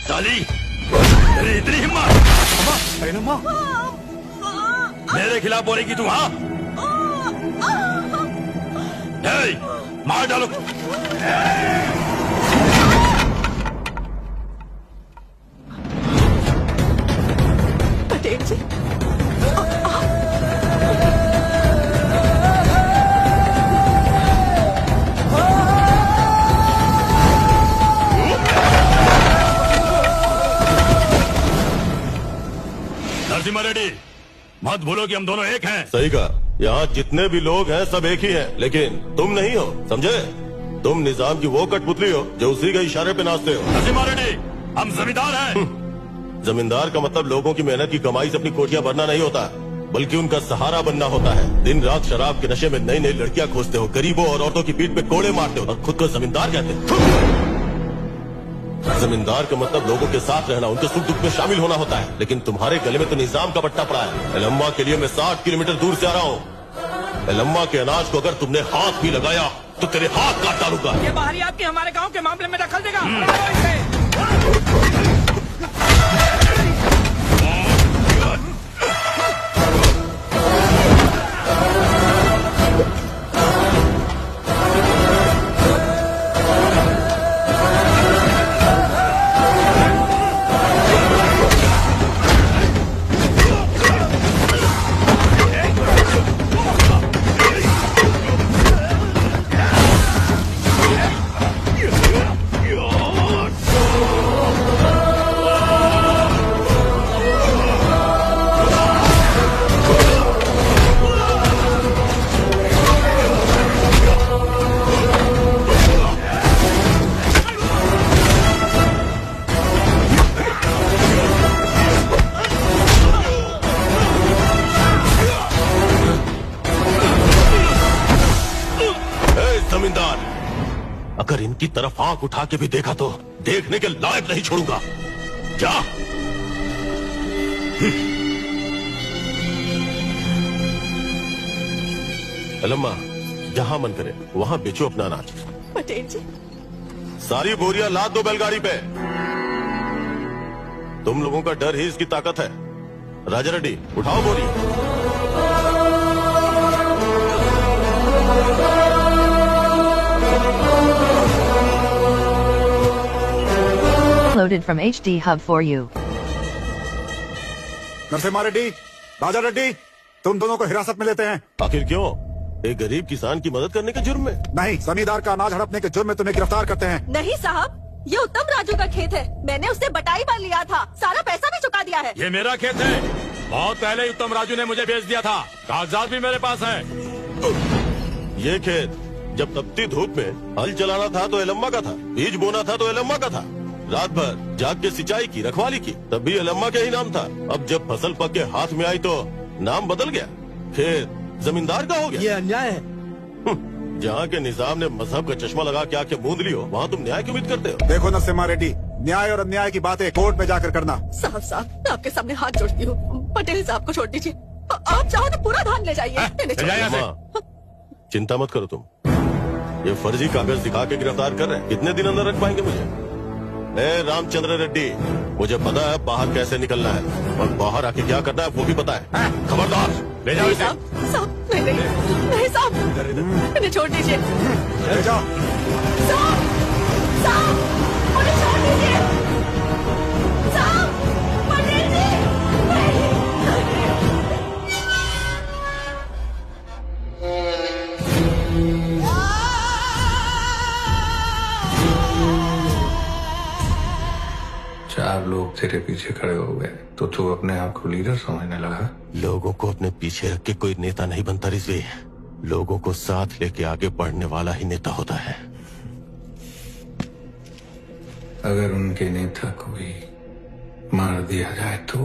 साली, तेरी इतनी हिम्मत? अम्मा, मेरे खिलाफ बोलेगी तू? हाँ, मार डालो। पटेल जी, नरसिम्हा रेड्डी, मत भूलो कि हम दोनों एक हैं। सही कहा। यहाँ जितने भी लोग हैं सब एक ही हैं, लेकिन तुम नहीं हो, समझे? तुम निजाम की वो कठपुतली हो जो उसी के इशारे पे नाचते हो। नरसिम्हा रेड्डी, हम जमींदार हैं। जमींदार का मतलब लोगों की मेहनत की कमाई से अपनी कोठियां भरना नहीं होता, बल्कि उनका सहारा बनना होता है। दिन रात शराब के नशे में नई नई लड़कियां खोजते हो, गरीबों और औरतों की पीठ पे कोड़े मारते हो और खुद को जमींदार कहते हो। जमींदार का मतलब लोगों के साथ रहना, उनके सुख दुख में शामिल होना होता है, लेकिन तुम्हारे गले में तो निजाम का पट्टा पड़ा है। एलम्मा के लिए मैं 60 किलोमीटर दूर से आ रहा हूँ। एलम्मा के अनाज को अगर तुमने हाथ भी लगाया तो तेरे हाथ काट डालूंगा। ये बाहरी आपके हमारे गांव के मामले में दखल देगा। जमींदार, अगर इनकी तरफ आंख उठा के भी देखा तो देखने के लायक नहीं छोड़ूंगा। क्या? एलम्मा, जहां मन करे वहां बेचो अपना अनाज। पटेल जी, सारी बोरियां लाद दो बैलगाड़ी पे। तुम लोगों का डर ही इसकी ताकत है। राजा रेड्डी, उठाओ बोरी। Loaded from HD Hub for you. Narasimha Reddy, राजा रेड्डी, तुम दोनों को हिरासत में लेते हैं। आखिर क्यों? एक गरीब किसान की मदद करने के जुर्म में? नहीं, जमींदार का अनाज हड़पने के जुर्म में तुम्हें गिरफ्तार करते हैं। नहीं साहब, ये उत्तम राजू का खेत है। मैंने उससे बटाई पर लिया था, सारा पैसा भी चुका दिया है। ये मेरा खेत है। बहुत पहले ही उत्तम राजू ने मुझे बेच दिया था, कागजात भी मेरे पास है। ये खेत जब तपती धूप में हल चलाना था तो एलम्मा का था, बीज बोना था तो एलम्मा का था, रात भर जाग के सिंचाई की, रखवाली की, तब भी एलम्मा के ही नाम था। अब जब फसल पक के हाथ में आई तो नाम बदल गया, खेत जमींदार का हो गया। ये अन्याय है। जहाँ के निजाम ने मजहब का चश्मा लगा के आके मूंद ली हो, वहाँ तुम न्याय की उम्मीद करते हो? देखो नरसिम्हा रेड्डी, न्याय और अन्याय की बातें कोर्ट में जाकर करना। साहब साहब, मैं आपके सामने हाथ जोड़ती हूँ, पटेल साहब को छोड़ दीजिए। आप चाहो तो पूरा धान ले जाइए। मैंने छोड़ दिया। अम्मा, चिंता मत करो तुम, ये फर्जी कागज दिखा के गिरफ्तार कर रहे हैं। कितने दिन अंदर रख पाएंगे मुझे? ए रामचंद्र रेड्डी, मुझे पता है बाहर कैसे निकलना है और बाहर आके क्या करना है वो भी पता है। खबरदार, ले जाओ इसे। साहब, नहीं साहब, मैंने छोड़ दीजिए। ले जाओ। साहब, साहब, मुझे छोड़ दीजिए। साहब, पटेल जी, नहीं। चार लोग तेरे पीछे खड़े हो गए तो तू अपने आप को लीडर समझने लगा। लोगों को अपने पीछे रख के कोई नेता नहीं बनता रिजवी, लोगों को साथ लेके आगे बढ़ने वाला ही नेता होता है। अगर उनके नेता को भी मार दिया जाए तो?